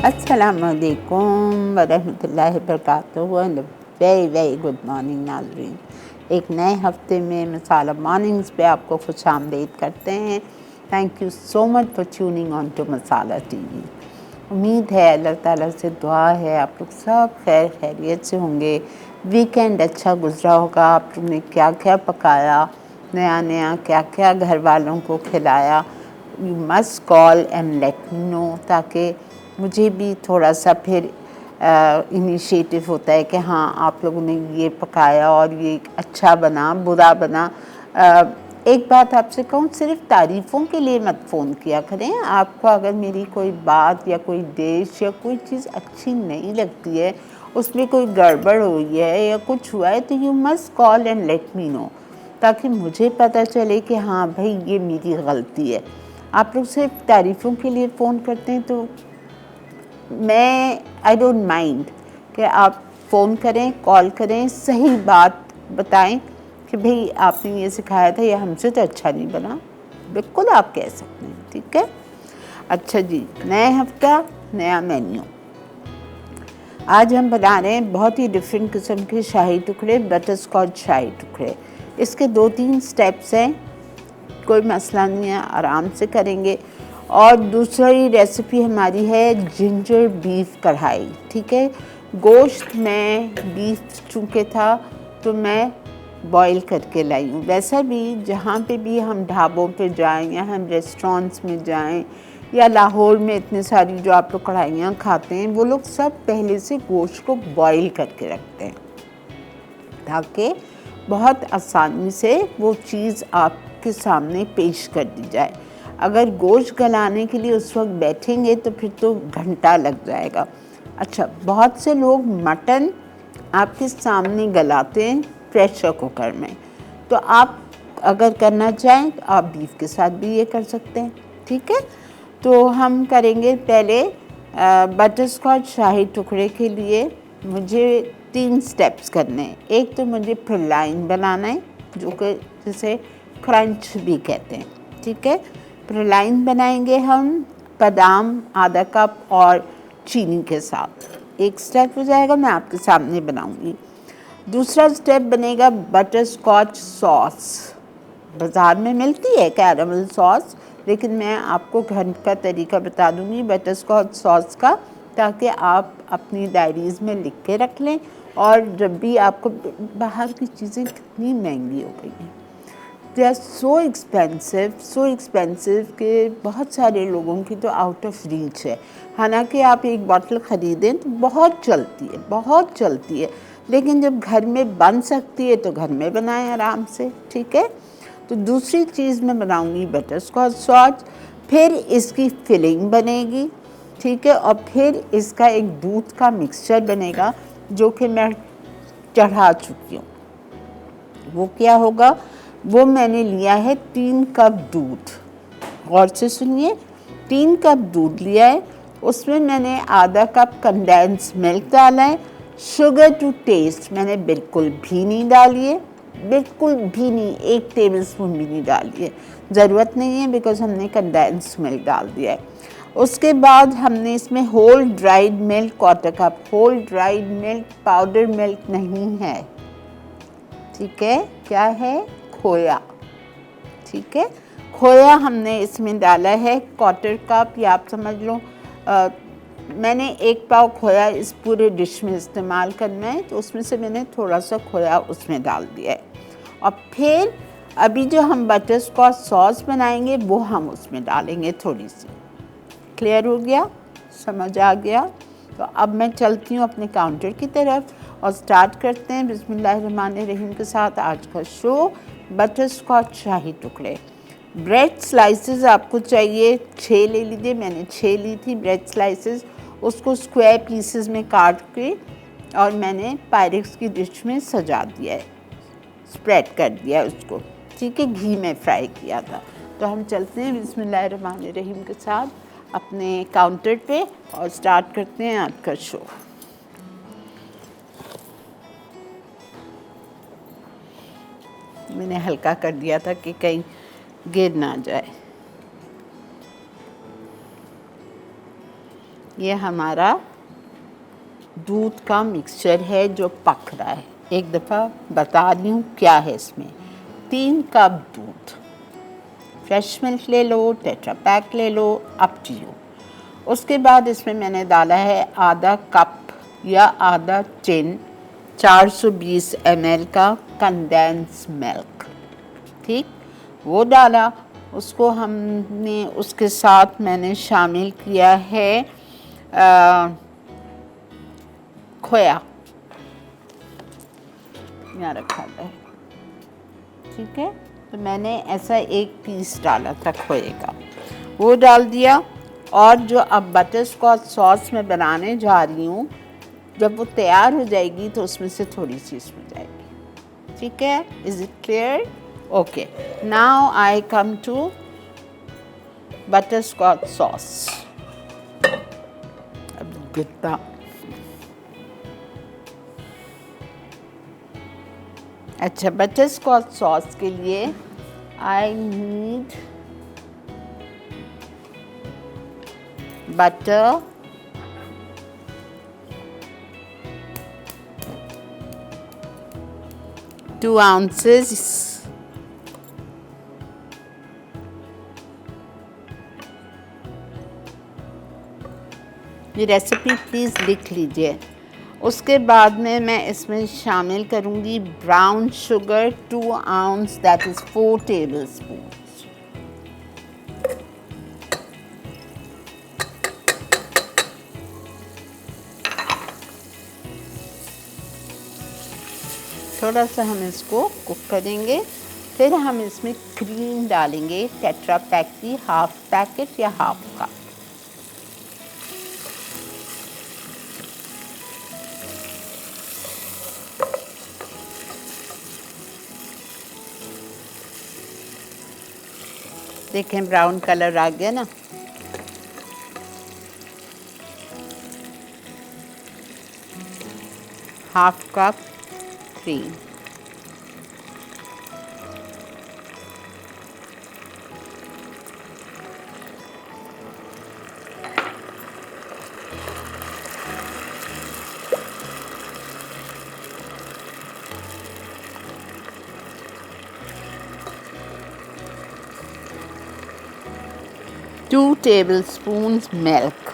अस्सलामुअलैकुम वरहमतुल्लाहि वबरकातुहू and very very good morning नाज़रीन। एक नए हफ्ते में मसाला मॉर्निंग्स पे आपको खुशामदीद करते हैं। Thank you so much for tuning on to Masala TV. उम्मीद है अल्लाह ताला से दुआ है आप लोग सब खैर खैरियत से होंगे। वीकेंड अच्छा गुजरा होगा। आप लोग ने क्या क्या पकाया, नया नया क्या क्या घर वालों को खिलाया। You must call and let me know, ताकि मुझे भी थोड़ा सा फिर इनिशिएटिव होता है कि हाँ आप लोगों ने ये पकाया और ये अच्छा बना बुरा बना। एक बात आपसे कहूँ, सिर्फ तारीफ़ों के लिए मत फ़ोन किया करें। आपको अगर मेरी कोई बात या कोई डिश या कोई चीज़ अच्छी नहीं लगती है, उसमें कोई गड़बड़ हुई है या कुछ हुआ है, तो you must call and let me know, ताकि मुझे पता चले कि हाँ भाई ये मेरी गलती है। आप लोग सिर्फ तारीफ़ों के लिए फ़ोन करते हैं, तो मैं आई डोंट माइंड कि आप फ़ोन करें, कॉल करें, सही बात बताएं कि भाई आपने ये सिखाया था, ये हमसे तो अच्छा नहीं बना। बिल्कुल आप कह सकते हैं, ठीक है। अच्छा जी, नया हफ्ता नया मेन्यू। आज हम बना रहे हैं बहुत ही डिफरेंट किस्म के शाही टुकड़े, बटर स्कॉच शाही टुकड़े। इसके 2-3 स्टेप्स हैं, कोई मसला नहीं है, आराम से करेंगे। और दूसरी रेसिपी हमारी है जिंजर बीफ कढ़ाई, ठीक है। गोश्त में बीफ चूँकि था तो मैं बॉईल करके लाई हूँ। वैसा भी जहाँ पे भी हम ढाबों पे जाएं या हम रेस्टोरेंट्स में जाएं या लाहौर में इतनी सारी जो आप लोग कढ़ाइयाँ खाते हैं, वो लोग सब पहले से गोश्त को बॉईल करके रखते हैं, ताकि बहुत आसानी से वो चीज़ आपके सामने पेश कर दी जाए। अगर गोश्त गलाने के लिए उस वक्त बैठेंगे तो फिर तो घंटा लग जाएगा। अच्छा, बहुत से लोग मटन आपके सामने गलाते हैं प्रेशर कुकर में, तो आप अगर करना चाहें तो आप बीफ के साथ भी ये कर सकते हैं, ठीक है। तो हम करेंगे पहले बटर स्कॉच शाही टुकड़े के लिए मुझे 3 स्टेप्स करने हैं। एक तो मुझे प्रलाइन बनाना है, जो कि जिसे क्रंच भी कहते हैं, ठीक है। प्रलाइन बनाएंगे हम बादाम आधा कप और चीनी के साथ। एक स्टेप हो जाएगा, मैं आपके सामने बनाऊंगी। दूसरा स्टेप बनेगा बटर स्कॉच सॉस। बाज़ार में मिलती है कैरामल सॉस, लेकिन मैं आपको घर का तरीका बता दूंगी बटर स्कॉच सॉस का, ताकि आप अपनी डायरीज़ में लिख के रख लें। और जब भी आपको, बाहर की चीज़ें कितनी महंगी हो गई हैं, दे आर सो एक्सपेंसिव कि बहुत सारे लोगों की तो आउट ऑफ रीच है। हालांकि आप एक बॉटल ख़रीदें तो बहुत चलती है, लेकिन जब घर में बन सकती है तो घर में बनाएं आराम से, ठीक है। तो दूसरी चीज़ मैं बनाऊंगी बटर स्कॉच सॉस, फिर इसकी फिलिंग बनेगी, ठीक है। और फिर इसका एक दूध का मिक्सचर बनेगा जो कि मैं चढ़ा चुकी हूँ। वो क्या होगा, वो मैंने लिया है 3 कप दूध। गौर से सुनिए, 3 कप दूध लिया है, उसमें मैंने आधा कप कंडेंस मिल्क डाला है। शुगर टू टेस्ट मैंने बिल्कुल भी नहीं डाली है, बिल्कुल भी नहीं, 1 टेबलस्पून भी नहीं डाली है, ज़रूरत नहीं है बिकॉज हमने कंडेंस मिल्क डाल दिया है। उसके बाद हमने इसमें whole dried milk, 1/4 cup whole dried milk, powder milk नहीं है, ठीक है। क्या है, खोया, ठीक है। खोया हमने इसमें डाला है 1/4 कप, या आप समझ लो मैंने 1 पाव खोया इस पूरे डिश में इस्तेमाल करना है, तो उसमें से मैंने थोड़ा सा खोया उसमें डाल दिया है। और फिर अभी जो हम बटर स्कॉच सॉस बनाएंगे वो हम उसमें डालेंगे थोड़ी सी। क्लियर हो गया, समझ आ गया। तो अब मैं चलती हूँ अपने काउंटर की तरफ और स्टार्ट करते हैं बिस्मिल्लाहिर्रहमानिर्रहीम के साथ आज का शो, बटर स्कॉच शाही टुकड़े। ब्रेड स्लाइसेस आपको चाहिए 6 ले लीजिए, मैंने 6 ली थी ब्रेड स्लाइसेस। उसको स्क्वायर पीसेस में काट के और मैंने पायरेक्स की डिश में सजा दिया है, स्प्रेड कर दिया है उसको, ठीक है। घी में फ्राई किया था। तो हम चलते हैं बिस्मिल्लाहिर्रहमानिर्रहीम के साथ अपने काउंटर पे और स्टार्ट करते हैं आज का शो। मैंने हल्का कर दिया था कि कहीं गिर ना जाए। ये हमारा दूध का मिक्सचर है जो पक रहा है। एक दफ़ा बता रही हूँ क्या है इसमें। 3 कप दूध, फ्रेश मिल्क ले लो, टेट्रा पैक ले लो, अप टू यू। उसके बाद इसमें मैंने डाला है आधा कप या आधा टिन 420 ml का कंडेंस मिल्क, ठीक, वो डाला। उसको हमने उसके साथ मैंने शामिल किया है खोया, यहाँ रखा है, ठीक है। तो मैंने ऐसा एक पीस डाला था खोए का, वो डाल दिया। और जो अब बटर स्कॉच सॉस मैं बनाने जा रही हूँ, जब वो तैयार हो जाएगी तो उसमें से थोड़ी सी इसमें जाएगी, ठीक है। Is it clear? Okay, now I come to butterscotch sauce. अब कितना अच्छा, बटर स्कॉच सॉस के लिए आई नीड बटर, 2 ounces, ये रेसिपी प्लीज़ लिख लीजिए। उसके बाद में मैं इसमें शामिल करूँगी brown sugar 2 ounce, that is 4 tablespoons। थोड़ा सा हम इसको कुक करेंगे, फिर हम इसमें क्रीम डालेंगे, टेट्रा पैक की हाफ पैकेट या हाफ कप। देखें ब्राउन कलर आ गया ना। Half cup cream, two tablespoons milk,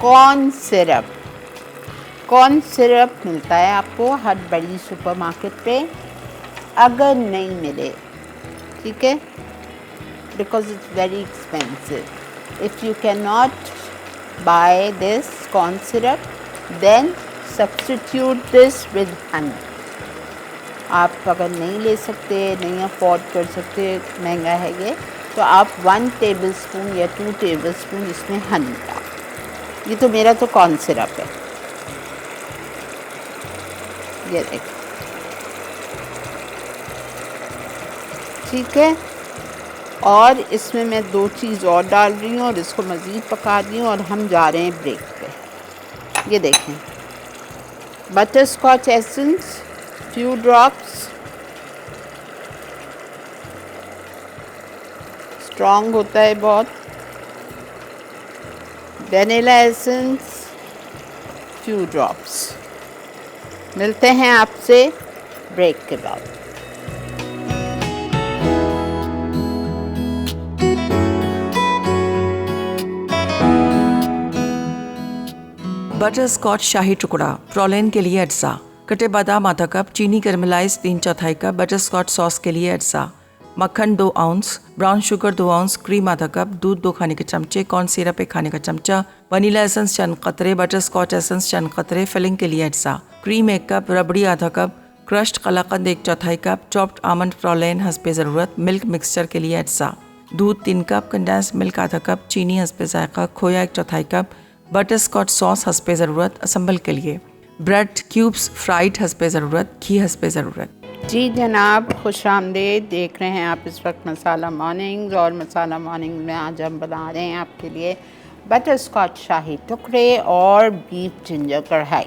corn syrup. Corn syrup मिलता है आपको हर बड़ी सुपरमार्केट पे, अगर नहीं मिले, ठीक है, because it's very expensive. If you can not buy this corn syrup, then substitute this with honey. आप अगर नहीं ले सकते, नहीं अफोर्ड कर सकते, महंगा है ये, तो आप 1 tablespoon या 2 tablespoon इसमें हनी डाल। ये तो मेरा तो कॉर्न सिरप है, ये देख, ठीक है। और इसमें मैं 2 चीज़ और डाल रही हूँ और इसको मज़ीद पका रही हूँ और हम जा रहे हैं ब्रेक पे। ये देखें, butterscotch essence few drops, strong होता है बहुत। Vanilla essence few drops। मिलते हैं आपसे ब्रेक के बाद। बटर स्कॉच शाही टुकड़ा प्रोलेन के लिए अज्जा, कटे बादाम आधा कप, चीनी कैरमलाइज 3/4 कप, बटर स्कॉच सॉस के लिए अज्जा, मक्खन 2 ounce, brown sugar 2 ounce, cream आधा कप, दूध 2 खाने के चमचे, कॉर्न सिरप 1 खाने का चमचा, वनीला एसेंस चंद कतरे, बटर स्कॉच एसेंस चंद कतरे, फिलिंग के लिए अज्जा, क्रीम 1 कप, रबड़ी आधा कप, क्रश्ड कलाकंद 1/4 कप, चॉप्ड आमंड प्रोलेन हस्बे ज़रूरत, मिल्क मिक्सचर के लिए अज्जा, दूध 3 कप, कंडेंस मिल्क आधा कप, चीनी हस्बे जायका, खोया 1/4 कप, बटर स्कॉच सॉस हस्बे ज़रूरत, असम्बल के लिए ब्रेड क्यूब्स फ्राइड हस्बे ज़रूरत, घी हस्बे ज़रूरत। जी जनाब, खुश आमदीद। देख रहे हैं आप इस वक्त मसाला मॉर्निंग्स, और मसाला मॉर्निंग में आज हम बना रहे हैं आपके लिए बटर स्कॉच शाही टुकड़े और बीफ जिंजर कढ़ाई।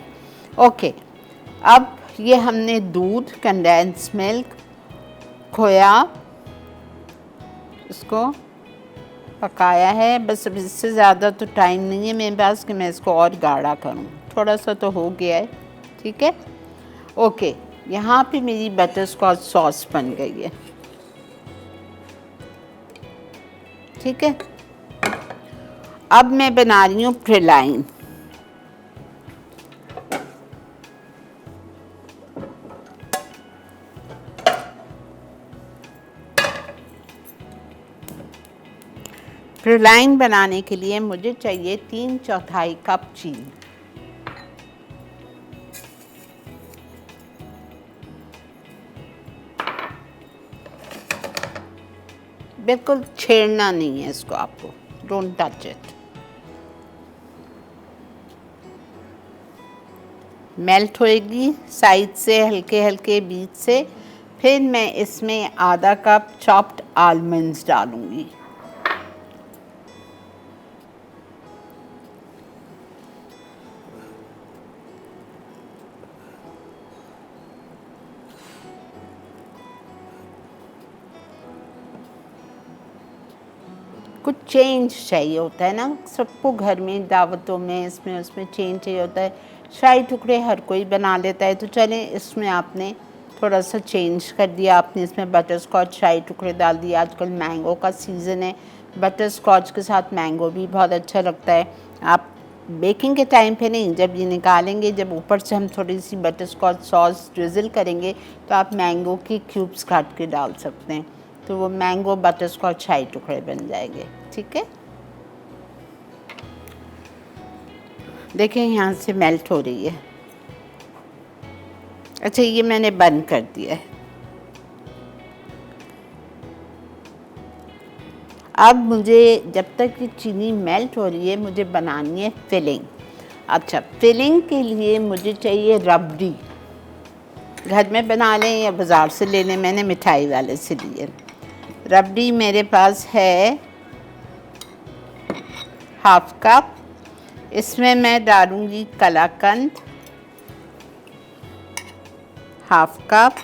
ओके, अब ये हमने दूध, कंडेंस मिल्क खोया इसको पकाया है। बस अब इससे ज़्यादा तो टाइम नहीं है मेरे पास कि मैं इसको और गाढ़ा करूं। थोड़ा सा तो हो गया है, ठीक है। ओके, यहाँ पे मेरी बटर स्कॉच सॉस बन गई है, ठीक है। अब मैं बना रही हूँ प्रेलाइन। प्रेलाइन बनाने के लिए मुझे चाहिए 3/4 कप चीनी। बिल्कुल छेड़ना नहीं है इसको, आपको डोंट टच इट। मेल्ट होएगी साइड से हल्के हल्के बीच से। फिर मैं इसमें आधा कप चॉप्ड आलमंड्स डालूंगी। कुछ चेंज चाहिए होता है ना सबको, घर में दावतों में इसमें उसमें चेंज चाहिए होता है। शाही टुकड़े हर कोई बना लेता है, तो चलें इसमें आपने थोड़ा सा चेंज कर दिया। आपने इसमें बटर स्कॉच शाही टुकड़े डाल दिए। आजकल मैंगो का सीज़न है, बटर स्कॉच के साथ मैंगो भी बहुत अच्छा लगता है। आप बेकिंग के टाइम पे नहीं, जब ये निकालेंगे, जब ऊपर से हम थोड़ी सी बटर स्कॉच सॉस ड्रिज़ल करेंगे, तो आप मैंगो की क्यूब्स काट के डाल सकते हैं, तो वो मैंगो बटर स्कॉच शाही टुकड़े बन जाएंगे, ठीक है। देखें यहाँ से मेल्ट हो रही है। अच्छा, ये मैंने बंद कर दिया है। अब मुझे, जब तक ये चीनी मेल्ट हो रही है, मुझे बनानी है फिलिंग। अच्छा, फिलिंग के लिए मुझे चाहिए रबड़ी। घर में बना लें या बाज़ार से ले लें, मैंने मिठाई वाले से लिए। रबड़ी मेरे पास है हाफ कप। इसमें मैं डालूंगी कलाकंद हाफ कप,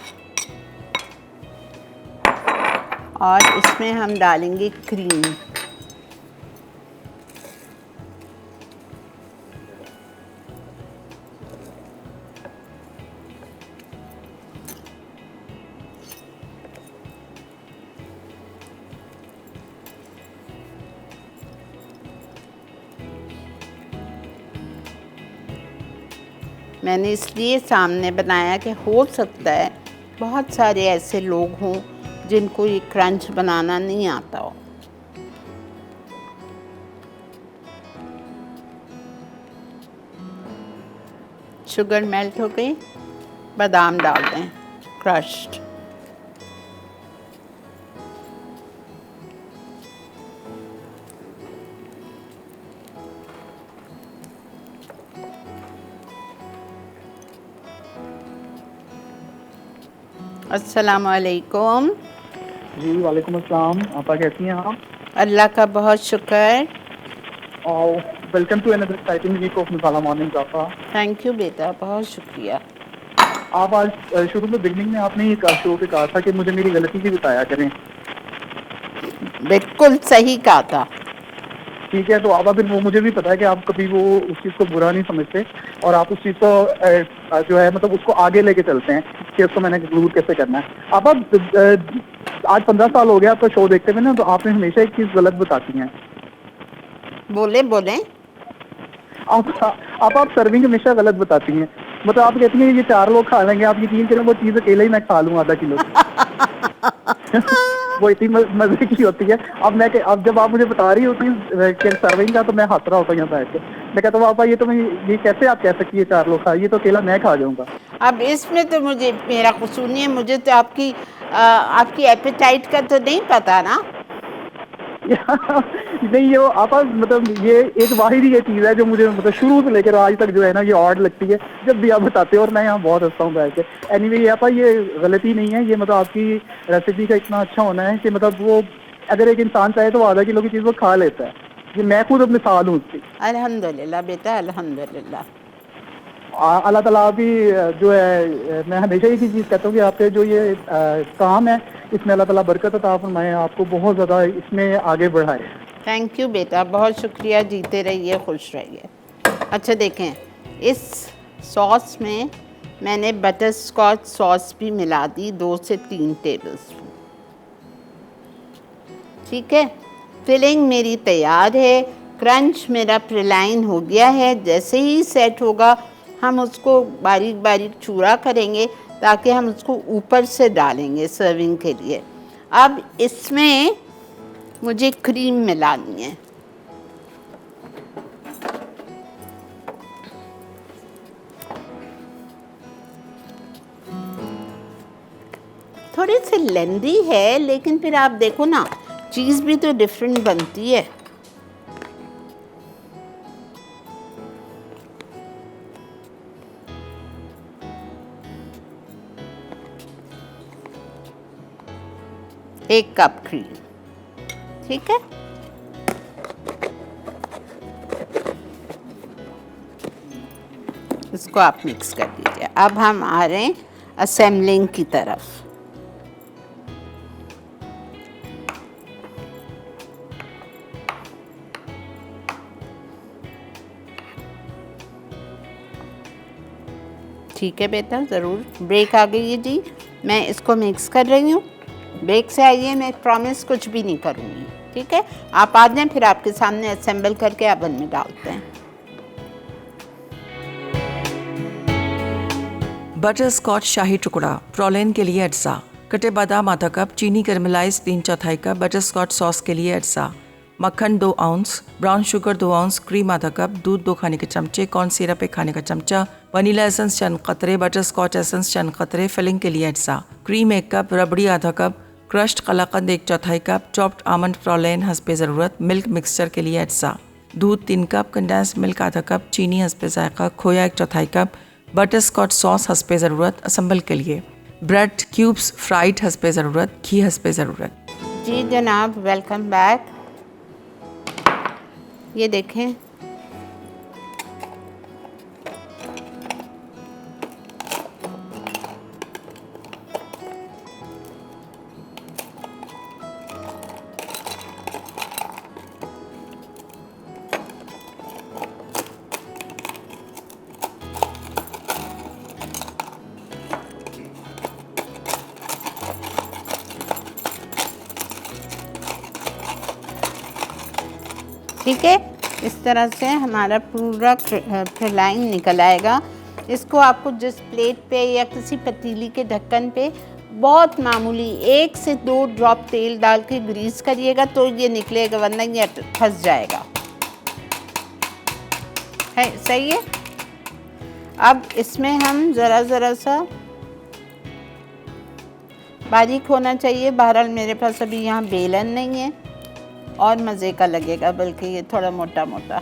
और इसमें हम डालेंगे क्रीम। मैंने इसलिए सामने बनाया कि हो सकता है बहुत सारे ऐसे लोग हों जिनको ये क्रंच बनाना नहीं आता हो। शुगर मेल्ट हो गई, बादाम डाल दें क्रश्ड। अस्सलाम वालेकुम। जी वालेकुम अस्सलाम। आपा कैसी हैं आप? अल्लाह का बहुत शुक्र। और welcome to another exciting week of Masala morning आपा। थैंक यू बेटा, बहुत शुक्रिया। आप आज शुरू में बिगनिंग में आपने एक शो पे कहा था कि मुझे मेरी गलती भी बताया करें। बिल्कुल सही कहा था। ठीक है, तो आप फिर वो मुझे भी पता है कि आप कभी वो उस चीज़ को बुरा नहीं समझते और आप उस चीज़ को जो है मतलब उसको आगे लेके चलते हैं कि उसको मैंने कंक्लूड कैसे करना है। आप आज 15 साल हो गया आपका शो देखते हुए ना, तो आपने हमेशा एक चीज़ गलत बताती हैं। बोले बोले। आप सर्विंग हमेशा गलत बताती हैं। मतलब आप कहती हैं ये 4 लोग खा लेंगे, आप यकीन करें वो चीज़ अकेले ही मैं खा लूँ आधा किलो। वो इतनी मजे की होती है। अब जब आप मुझे बता रही होती है सर्विंग का, तो मैं हंस रहा होता हूँ यहाँ बैठ के। मैं कहता हूँ पापा ये कैसे आप कह सकती है 4 लोग खा, ये तो अकेला मैं खा जाऊंगा। अब इसमें तो मुझे मेरा कसूर नहीं है, मुझे तो आपकी एपेटाइट का तो नहीं पता ना। नहीं, ये आपा मतलब ये एक वाहिद ही ये चीज़ है जो मुझे मतलब शुरू से लेकर आज तक जो है ना ये ऑड लगती है जब भी आप बताते हो, और मैं यहाँ बहुत हंसता हूँ बैठ के। एनीवे ये आपा ये गलती नहीं है, ये मतलब आपकी रेसिपी का इतना अच्छा होना है कि मतलब वो अगर एक इंसान चाहे तो आधा किलो की चीज़ वो खा लेता है। ये मैं खुद अब मिसाल हूँ उसकी। अल्हम्दुलिल्लाह बेटा, अल्हम्दुलिल्लाह। अल्लाह ताला भी जो है मैं हमेशा एक ही चीज़ कहता हूँ कि आपके जो ये काम है इसमें अल्लाह ताला बरकत अता फरमाए, आपको बहुत ज़्यादा इसमें आगे बढ़ाए। थैंक यू बेटा, बहुत शुक्रिया, जीते रहिए, खुश रहिए। अच्छा देखें, इस सॉस में मैंने बटर स्कॉच सॉस भी मिला दी 2 से 3 टेबलस्पून। ठीक है, फिलिंग मेरी तैयार है, क्रंच मेरा प्रिलाइन हो गया है। जैसे ही सेट होगा हम उसको बारीक बारीक चूरा करेंगे ताकि हम उसको ऊपर से डालेंगे सर्विंग के लिए। अब इसमें मुझे क्रीम मिलानी है। थोड़ी सी लेंदी है लेकिन फिर आप देखो ना, चीज़ भी तो डिफरेंट बनती है। एक कप क्रीम, ठीक है। इसको आप मिक्स कर दीजिए। अब हम आ रहे हैं असेंबलिंग की तरफ। ठीक है बेटा, ज़रूर। ब्रेक आ गई है जी, मैं इसको मिक्स कर रही हूँ। ब्रेक से आइए, मैं प्रॉमिस कुछ भी नहीं करूँगी, ठीक है। आप आ जाएं, फिर आपके सामने असेंबल करके ओवन में डालते हैं। बटर स्कॉच शाही टुकड़ा, प्रॉलेन के लिए अज्जा, कटे बादाम आधा कप, चीनी कैरमलाइज 3/4 कप, बटर स्कॉच सॉस के लिए अज्जा, मक्खन 2 ounce, brown sugar 2 ounce, cream आधा कप, दूध 2 खाने के चमचे, कॉर्न सिरप 1 खाने का चमचा, वनीला एसेंस चंद कतरे, बटर स्कॉच एसेंस चंद कतरे, फिलिंग के लिए अज्जा, क्रीम 1 कप, रबड़ी आधा कप, क्रश्ड कलाकंद 1/4 कप, चॉप्ड आमंड प्रॉलेन हस्बे ज़रूरत, मिल्क मिक्सचर के लिए अज्जा, दूध 3 कप, कंडेंस्ड मिल्क आधा कप, चीनी हस्बे जायका, खोया 1/4 कप, बटर स्कॉच सॉस हस्बे ज़रूरत, असम्बल के लिए ब्रेड क्यूब्स फ्राइड हस्बे ज़रूरत, घी हस्बे ज़रूरत। जी जनाब, वेलकम बैक। ये देखें, ठीक है। इस तरह से हमारा पूरा फिलाइन निकल आएगा। इसको आपको जिस प्लेट पे या किसी पतीली के ढक्कन पे बहुत मामूली 1 से 2 ड्रॉप तेल डाल के ग्रीस करिएगा तो ये निकलेगा, वरना ये फंस जाएगा। है सही है। अब इसमें हम ज़रा सा बारीक होना चाहिए। बहरहाल मेरे पास अभी यहाँ बेलन नहीं है और मज़े का लगेगा, बल्कि ये थोड़ा मोटा मोटा।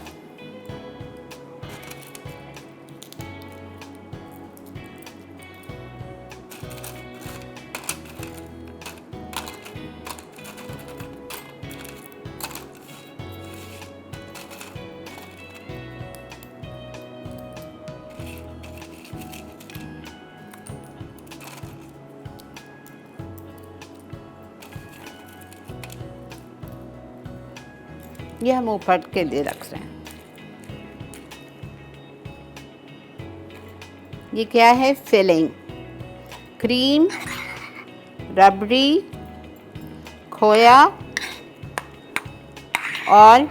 ये हम ऊपर के लिए रख रहे हैं। ये क्या है? फिलिंग, क्रीम, रबड़ी, खोया और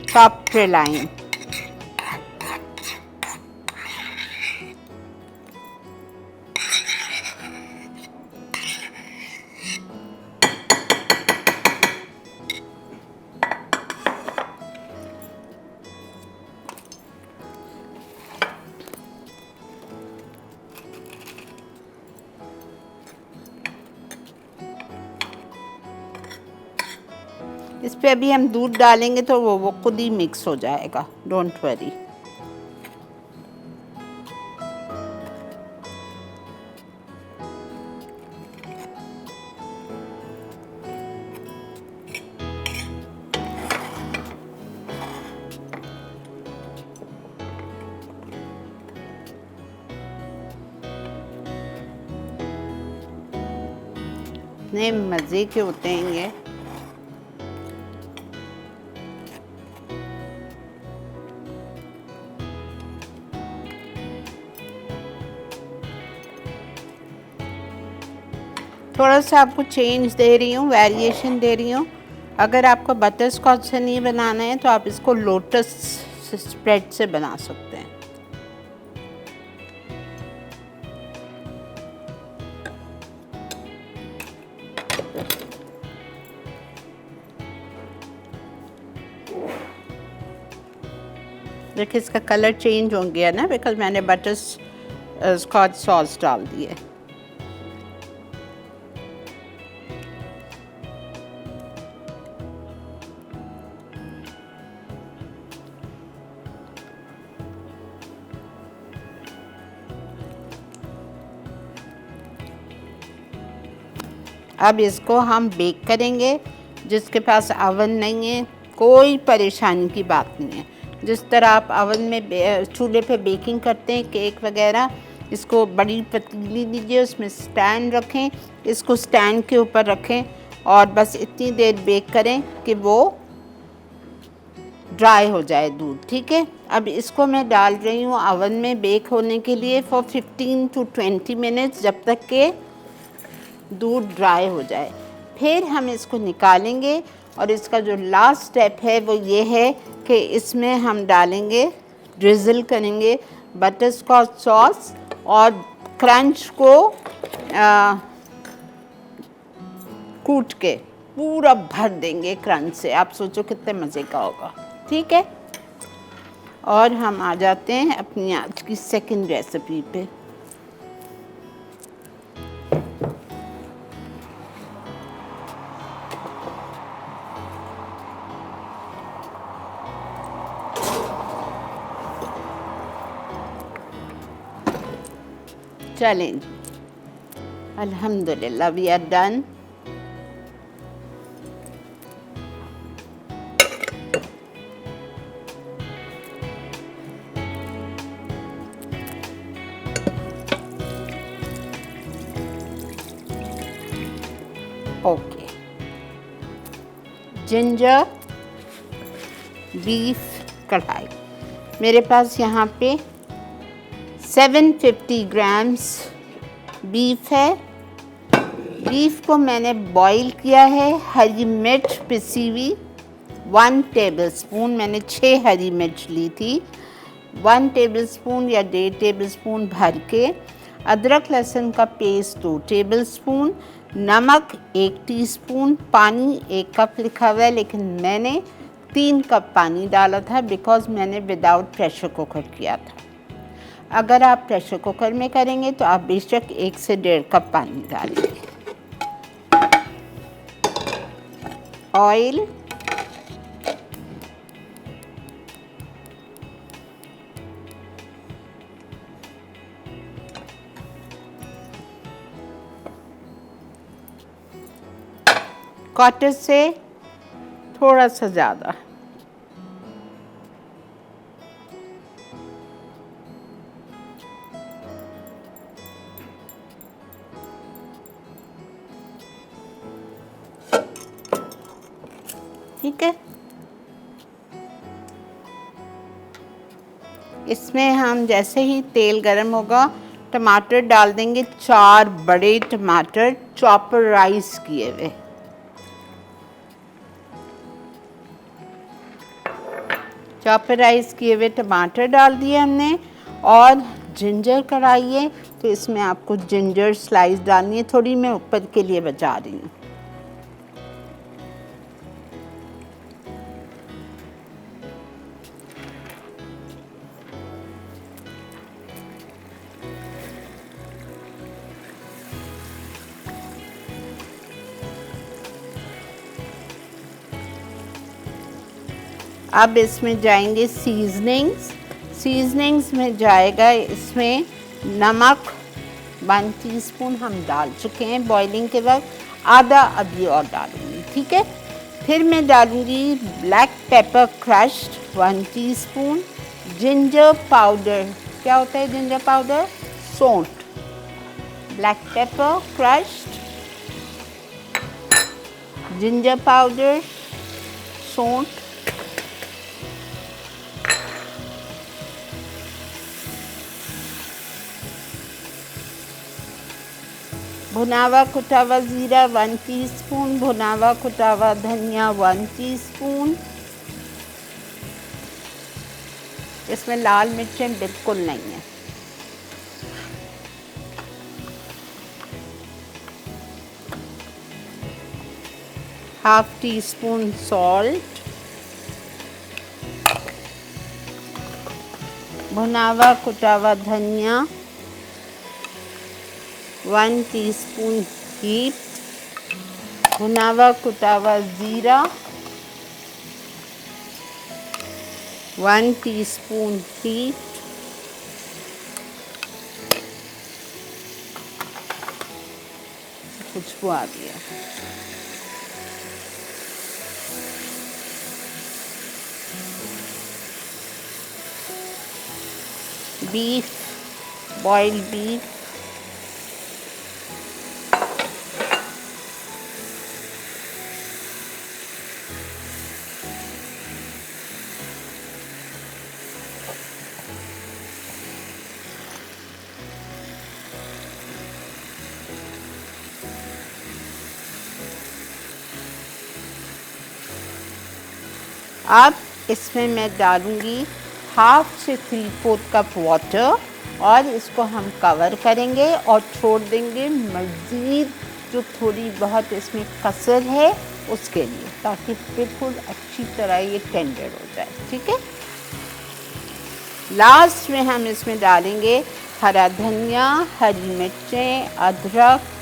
कप प्रिलाइन। इस पे अभी हम दूध डालेंगे तो वो खुद ही मिक्स हो जाएगा, डोंट वरी। इतने मज़े के होते हैं ये। थोड़ा सा आपको चेंज दे रही हूँ, वेरिएशन दे रही हूँ। अगर आपको बटर स्कॉच से नहीं बनाना है तो आप इसको लोटस स्प्रेड से बना सकते हैं। देखिए इसका कलर चेंज हो गया ना, बिकॉज मैंने बटर स्कॉच सॉस डाल दी है। अब इसको हम बेक करेंगे। जिसके पास अवन नहीं है कोई परेशानी की बात नहीं है। जिस तरह आप अवन में चूल्हे पे बेकिंग करते हैं केक वगैरह, इसको बड़ी पतीली लीजिए, उसमें स्टैंड रखें, इसको स्टैंड के ऊपर रखें और बस इतनी देर बेक करें कि वो ड्राई हो जाए दूध। ठीक है, अब इसको मैं डाल रही हूँ अवन में बेक होने के लिए फॉर 15 to 20 मिनट्स, जब तक के दूध ड्राई हो जाए। फिर हम इसको निकालेंगे और इसका जो लास्ट स्टेप है वो ये है कि इसमें हम डालेंगे, ड्रिज़ल करेंगे बटर स्कॉच सॉस और क्रंच को कूट के पूरा भर देंगे क्रंच से। आप सोचो कितने मज़े का होगा। ठीक है, और हम आ जाते हैं अपनी आज की सेकंड रेसिपी पे। चलें, अल्हम्दुलिल्लाह we are done. Okay, ginger beef karahi मेरे पास यहाँ पे 750 ग्राम्स बीफ है। बीफ को मैंने बॉईल किया है। हरी मिर्च पिसी हुई 1 टेबलस्पून, मैंने 6 हरी मिर्च ली थी, 1 टेबलस्पून या 1.5 टेबलस्पून भर के। अदरक लहसुन का पेस्ट 2 टेबलस्पून, नमक 1 टीस्पून, पानी 1 कप लिखा हुआ है लेकिन मैंने 3 कप पानी डाला था बिकॉज मैंने विदाउट प्रेशर कुकर किया था। अगर आप प्रेशर कुकर में करेंगे तो आप बेशक 1 से 1.5 कप पानी डालेंगे। ऑयल, क्वार्टर से थोड़ा सा ज़्यादा, ठीक है। इसमें हम जैसे ही तेल गरम होगा टमाटर डाल देंगे, 4 बड़े टमाटर चॉपर राइस किए हुए। चॉपर राइस किए हुए टमाटर डाल दिए हमने। और जिंजर कढ़ाई है तो इसमें आपको जिंजर स्लाइस डालनी है, थोड़ी मैं ऊपर के लिए बचा रही हूँ। अब इसमें जाएंगे सीजनिंग्स में जाएगा इसमें नमक 1 टीस्पून हम डाल चुके हैं बॉइलिंग के वक्त, आधा अभी और डालूंगी। ठीक है, फिर मैं डालूंगी black pepper crushed 1 teaspoon, ginger powder, क्या होता है जिंजर पाउडर? सौंठ, black pepper crushed ginger powder, सौंठ, भुना हुआ कुटा हुआ ज़ीरा 1 टीस्पून, भुना हुआ कुटा हुआ धनिया 1 टीस्पून। इसमें लाल मिर्चें बिल्कुल नहीं है। हाफ टी स्पून सॉल्ट, भुना हुआ कुटा हुआ धनिया 1 टीस्पून हींग, भुना हुआ कुटा हुआ ज़ीरा 1 टीस्पून हींग, खुशबू आ गई है। बीफ, बॉइल्ड बीफ, अब इसमें मैं डालूंगी 1/2 से 3/4 कप वाटर और इसको हम कवर करेंगे और छोड़ देंगे मज़ीद जो थोड़ी बहुत इसमें कसर है उसके लिए, ताकि बिल्कुल अच्छी तरह ये टेंडर हो जाए। ठीक है। लास्ट में हम इसमें डालेंगे हरा धनिया, हरी मिर्चें, अदरक,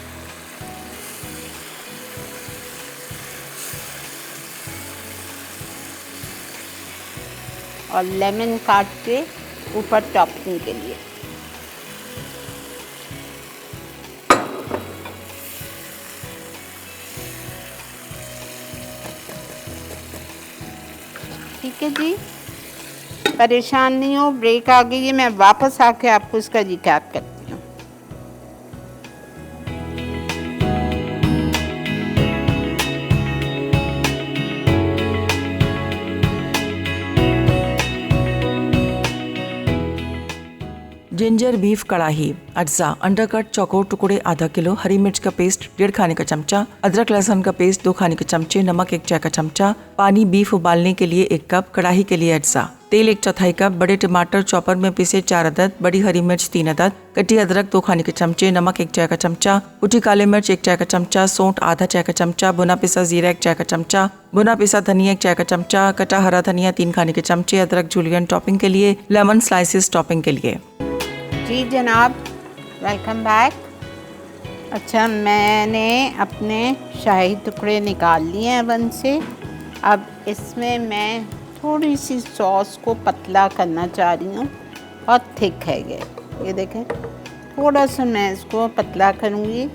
और लेमन काट के ऊपर टॉपिंग के लिए। ठीक है जी, परेशान नहीं हो, ब्रेक आ गई है, मैं वापस आके आपको इसका रिकैप करती हूँ। जिंजर बीफ कढ़ाई, अज्जा अंडरकट चौकोर टुकड़े आधा किलो, हरी मिर्च का पेस्ट 1.5 खाने का चमचा, अदरक लहसुन का पेस्ट 2 खाने के चमचे, नमक 1 चाय का चमचा, पानी बीफ उबालने के लिए 1 कप, कढ़ाई के लिए अज्जा, तेल 1/4 कप, बड़े टमाटर चॉपर में पीसे 4 अदद, बड़ी हरी मिर्च 3 अदद, कटी अदरक 2 खाने के चमचे, नमक 1 चाय का चमचा, कुटी काले मिर्च 1 चाय का चमचा, सौंठ आधा चाय का चमचा, भुना पिसा जीरा 1 चाय का चमचा, भुना पिसा धनिया 1 चाय का चमचा, कटा हरा धनिया 3 खाने के चमचे, अदरक जूलियन टॉपिंग के लिए, लेमन स्लाइसेस टॉपिंग के लिए। जी जनाब, वेलकम बैक। अच्छा, मैंने अपने शाही टुकड़े निकाल लिए हैं अवन से। अब इसमें मैं थोड़ी सी सॉस को पतला करना चाह रही हूँ, बहुत थिक है ये देखें, थोड़ा सा मैं इसको पतला करूँगी।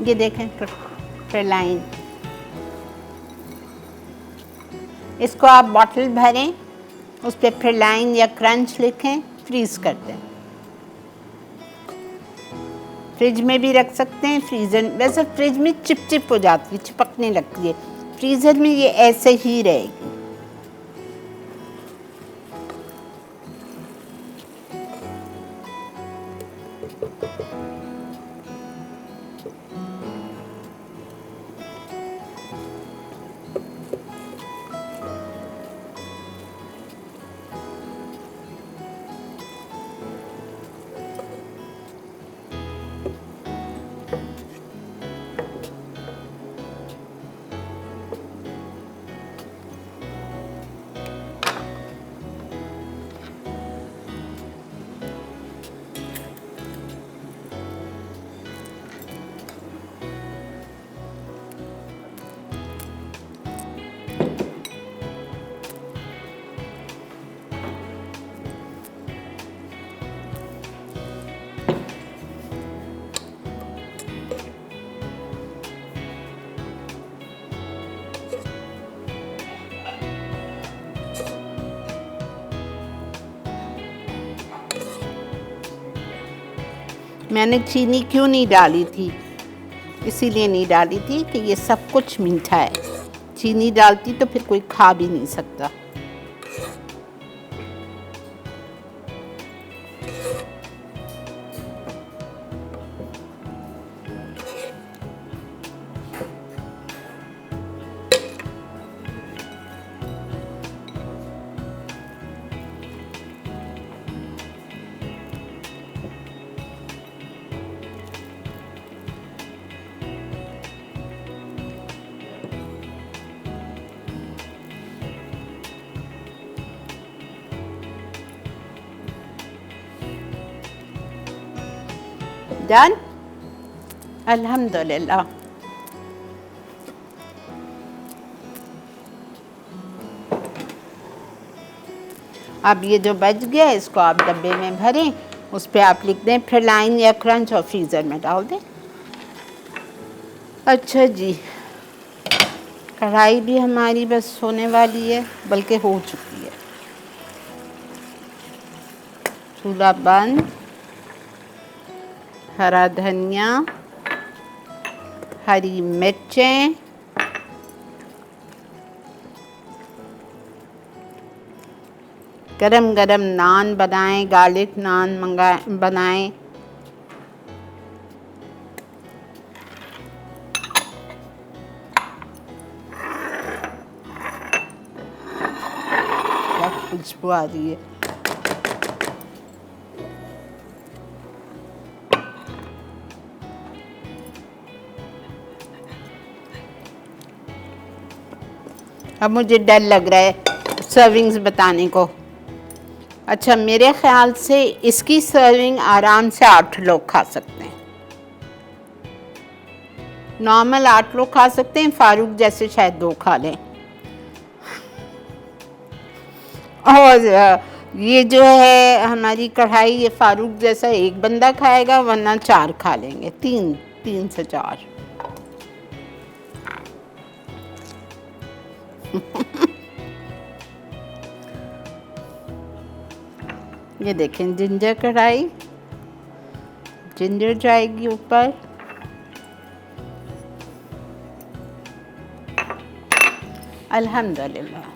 ये देखें फ्रेलाइन, इसको आप बॉटल भरें, उस पर फ्रेलाइन या क्रंच लिखें, फ्रीज़ कर दें। फ्रिज में भी रख सकते हैं, फ्रीज़र, वैसे फ्रिज में चिपचिप हो जाती है, चिपकने लगती है, फ्रीज़र में ये ऐसे ही रहेगी। मैंने चीनी क्यों नहीं डाली थी, इसीलिए नहीं डाली थी कि ये सब कुछ मीठा है। चीनी डालती तो फिर कोई खा भी नहीं सकता। डन, अल्हम्दुलिल्लाह। अब ये जो बच गया इसको आप डब्बे में भरें, उस पर आप लिख दें फ्रलाइन या क्रंच और फ्रीज़र में डाल दें। अच्छा जी, कढ़ाई भी हमारी बस होने वाली है, बल्कि हो चुकी है। चूल्हा बंद। हरा धनिया, हरी मिर्चें, गरम गरम नान बनाएं, गार्लिक नान बनाएं। क्या खुशबू आ रही है। अब मुझे डर लग रहा है सर्विंग्स बताने को। अच्छा, मेरे ख्याल से इसकी सर्विंग आराम से 8 लोग खा सकते हैं। नॉर्मल 8 लोग खा सकते हैं, फारूक जैसे शायद 2 खा लें। और ये जो है हमारी कढ़ाई, ये फारूक जैसा 1 बंदा खाएगा, वरना 4 खा लेंगे, 3 से 4। ये देखें जिंजर कढ़ाई, जिंजर जाएगी ऊपर। अल्हम्दुलिल्लाह।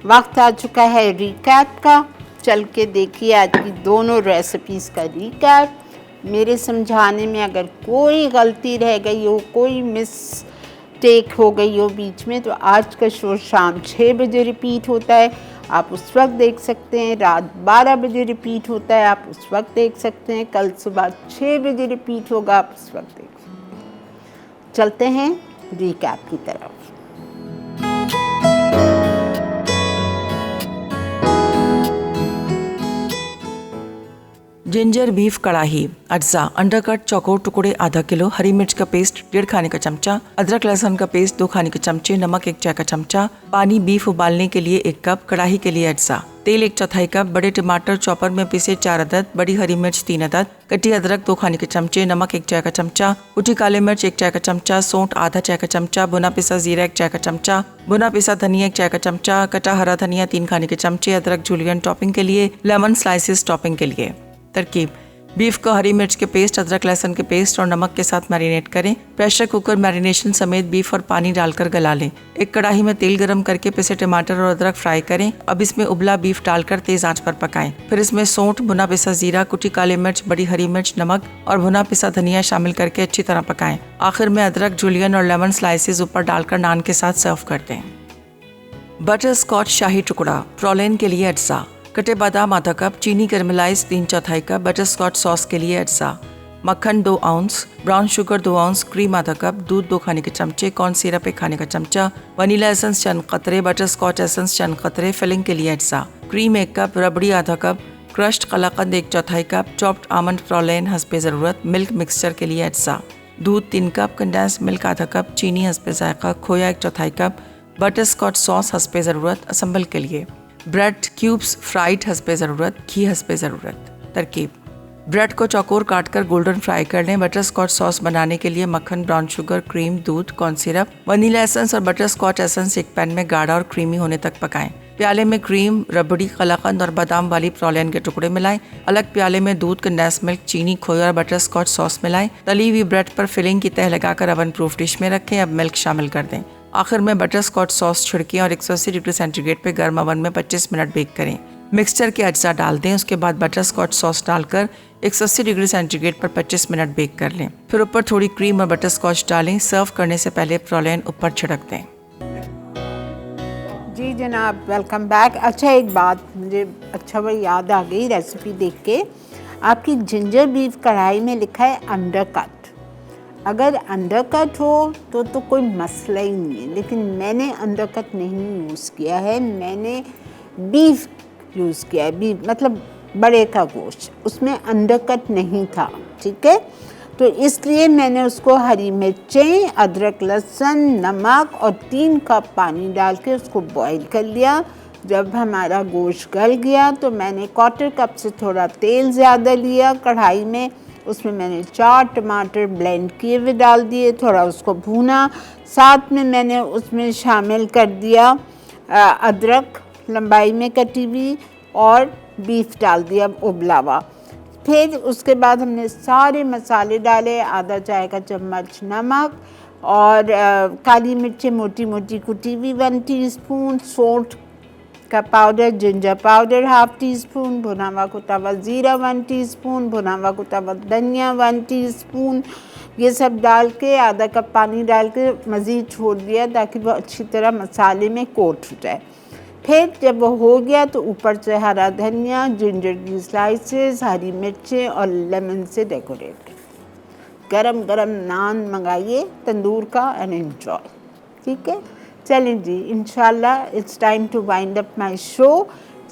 वक्त आ चुका है रिकैप का। चल के देखिए आज की दोनों रेसिपीज़ का रिकैप। मेरे समझाने में अगर कोई गलती रह गई हो, कोई मिस्टेक हो गई हो बीच में, तो आज का शो शाम 6 बजे रिपीट होता है, आप उस वक्त देख सकते हैं। रात 12 बजे रिपीट होता है, आप उस वक्त देख सकते हैं। कल सुबह 6 बजे रिपीट होगा, आप उस वक्त देख सकते हैं। चलते हैं रिकैप की तरफ। जिंजर बीफ कड़ाही। अज्जा: अंडरकट चौकोर टुकड़े आधा किलो, हरी मिर्च का पेस्ट 1.5 खाने का चमचा, अदरक लहसुन का पेस्ट 2 खाने के चमचे, नमक 1 चाय का चमचा, पानी बीफ उबालने के लिए 1 कप, कड़ाही के लिए अज्जा, तेल 1/4 कप, बड़े टमाटर चॉपर में पीसे 4 अदद, बड़ी हरी मिर्च 3 अदद, कटी अदरक 2 खाने के चमचे, नमक 1 चाय का चमचा, कुटी काले मिर्च 1 चाय का चमचा, सौंठ आधा चाय का चमचा, भुना पिसा जीरा 1 चाय का चमचा, भुना पिसा धनिया 1 चाय का चमचा, कटा हरा धनिया 3 खाने के चमचे, अदरक जूलियन टॉपिंग के लिए, लेमन स्लाइसेस टॉपिंग के लिए। तरकीब: बीफ को हरी मिर्च के पेस्ट, अदरक लहसुन के पेस्ट और नमक के साथ मैरिनेट करें। प्रेशर कुकर मैरिनेशन समेत बीफ और पानी डालकर गला लें। एक कढ़ाई में तेल गरम करके पिसे टमाटर और अदरक फ्राई करें। अब इसमें उबला बीफ डालकर तेज आंच पर पकाएं। फिर इसमें सौंठ, भुना पिसा जीरा, कुटी काली मिर्च, बड़ी हरी मिर्च, नमक और भुना पिसा धनिया शामिल करके अच्छी तरह पकाएं। आखिर में अदरक जूलियन और लेमन स्लाइसेस ऊपर डालकर नान के साथ सर्व कर दें। बटर स्कॉच शाही टुकड़ा। प्रोलेन के लिए अज्जा: कटे बादाम आधा कप, चीनी कैरमलाइज 3/4 कप, बटर स्कॉच सॉस के लिए अज्जा, मक्खन 2 ounce, brown sugar 2 ounce, cream आधा कप, दूध 2 खाने के चमचे, कॉर्न सिरप 1 खाने का चमचा, वनीला एसेंस चंद कतरे, बटर स्कॉच एसेंस चंद कतरे, फिलिंग के लिए अज्जा, क्रीम 1 कप, रबड़ी आधा कप, क्रश्ड कलाकंद 1/4 कप, चॉप्ड आमंड प्रोलेन हस्बे ज़रूरत, मिल्क मिक्सचर के लिए अज्जा, दूध 3 कप, कंडेंस मिल्क आधा कप, चीनी हस्बे जायका, खोया 1/4 कप, बटर स्कॉच सॉस हस्बे ज़रूरत, असम्बल के लिए। ब्रेड क्यूब्स फ्राइड हस्बे ज़रूरत, घी हस्बे ज़रूरत। तरकीब: ब्रेड को चौकोर काटकर गोल्डन फ्राई कर लें। बटर स्कॉच सॉस बनाने के लिए मक्खन, ब्राउन शुगर, क्रीम, दूध, कॉर्न सिरप, वनीला एसेंस और बटर स्कॉच एसेंस एक पैन में गाढ़ा और क्रीमी होने तक पकाएं। प्याले में क्रीम, रबड़ी, कलाकंद और बादाम वाली प्रॉलेन के टुकड़े मिलाएं। अलग प्याले में दूध, कंडेंस मिल्क, चीनी, खोया और बटर स्कॉच सॉस मिलाएं। तली हुई ब्रेड पर फिलिंग की तह लगाकर ओवन प्रूफ डिश में रखें। अब मिल्क शामिल कर दें। आखिर में बटर स्कॉच सॉस छिड़कें और 180 डिग्री सेंटीग्रेड पर गर्म ओवन में 25 मिनट बेक करें। मिक्सचर के अज्जा डाल दें। उसके बाद बटर स्कॉच सॉस डालकर 180 डिग्री सेंटीग्रेड पर 25 मिनट बेक कर लें। फिर ऊपर थोड़ी क्रीम और बटर स्कॉच डालें। सर्व करने से पहले प्रॉलेन ऊपर छिड़क दें। जी जनाब, वेलकम बैक। अच्छा, एक बात मुझे वो याद आ गई रेसिपी देख के। आपकी जिंजर बीफ कढ़ाई में लिखा है अंडरकट। अगर अंडरकट हो तो कोई मसला ही नहीं है, लेकिन मैंने अंडरकट नहीं यूज़ किया है। मैंने बीफ यूज़ किया है। बीफ मतलब बड़े का गोश्त, उसमें अंडरकट नहीं था। ठीक है, तो इसलिए मैंने उसको हरी मिर्चें, अदरक, लहसुन, नमक और 3 कप पानी डाल के उसको बॉईल कर लिया। जब हमारा गोश्त गल गया तो मैंने 1/4 कप से थोड़ा तेल ज़्यादा लिया कढ़ाई में। उसमें मैंने 4 टमाटर ब्लेंड किए हुए डाल दिए, थोड़ा उसको भूना। साथ में मैंने उसमें शामिल कर दिया अदरक लंबाई में कटी हुई और बीफ डाल दिया उबला हुआ। फिर उसके बाद हमने सारे मसाले डाले, आधा चाय का चम्मच नमक और काली मिर्चें मोटी मोटी कुटी हुई 1 टीस्पून, सौंठ का पाउडर, जिंजर पाउडर 1/2 टीस्पून, भुना हुआ कुटा हुआ ज़ीरा 1 टीस्पून, भुना हुआ कुटा हुआ धनिया 1 टीस्पून। ये सब डाल के आधा कप पानी डाल के मज़ीद छोड़ दिया ताकि वो अच्छी तरह मसाले में कोट हो जाए। फिर जब वो हो गया तो ऊपर से हरा धनिया, जिंजर की स्लाइसेस, हरी मिर्चें और लेमन से डेकोरेट। गरम गरम नान मंगाइए तंदूर का एंड एंजॉय। ठीक है, चलें जी, इंशाल्लाह it's time to wind up my show.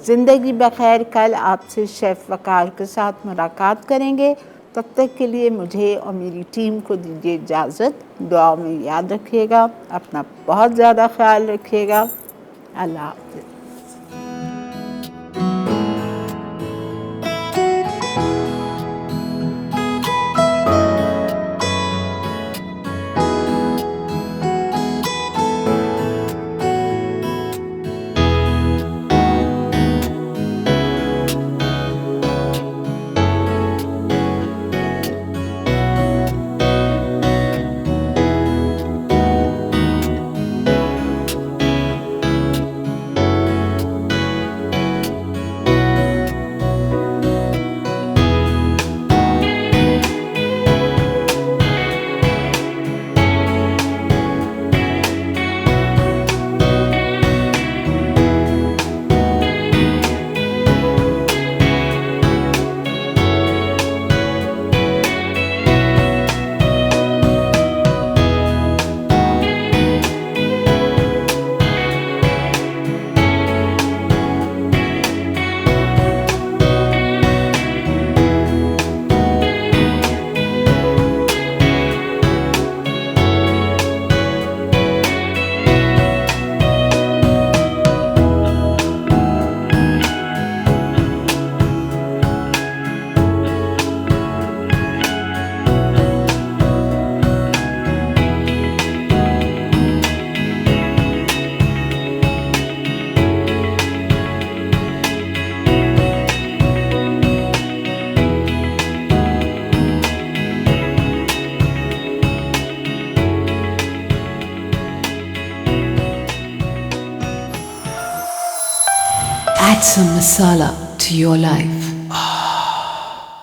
ज़िंदगी बखैर, कल आपसे शेफ़ वकार के साथ मुलाकात करेंगे। तब तक के लिए मुझे और मेरी टीम को दीजिए इजाज़त। दुआ में याद रखिएगा, अपना बहुत ज़्यादा ख्याल रखिएगा। अल्लाह हाफ़िज़। Add some masala to your life.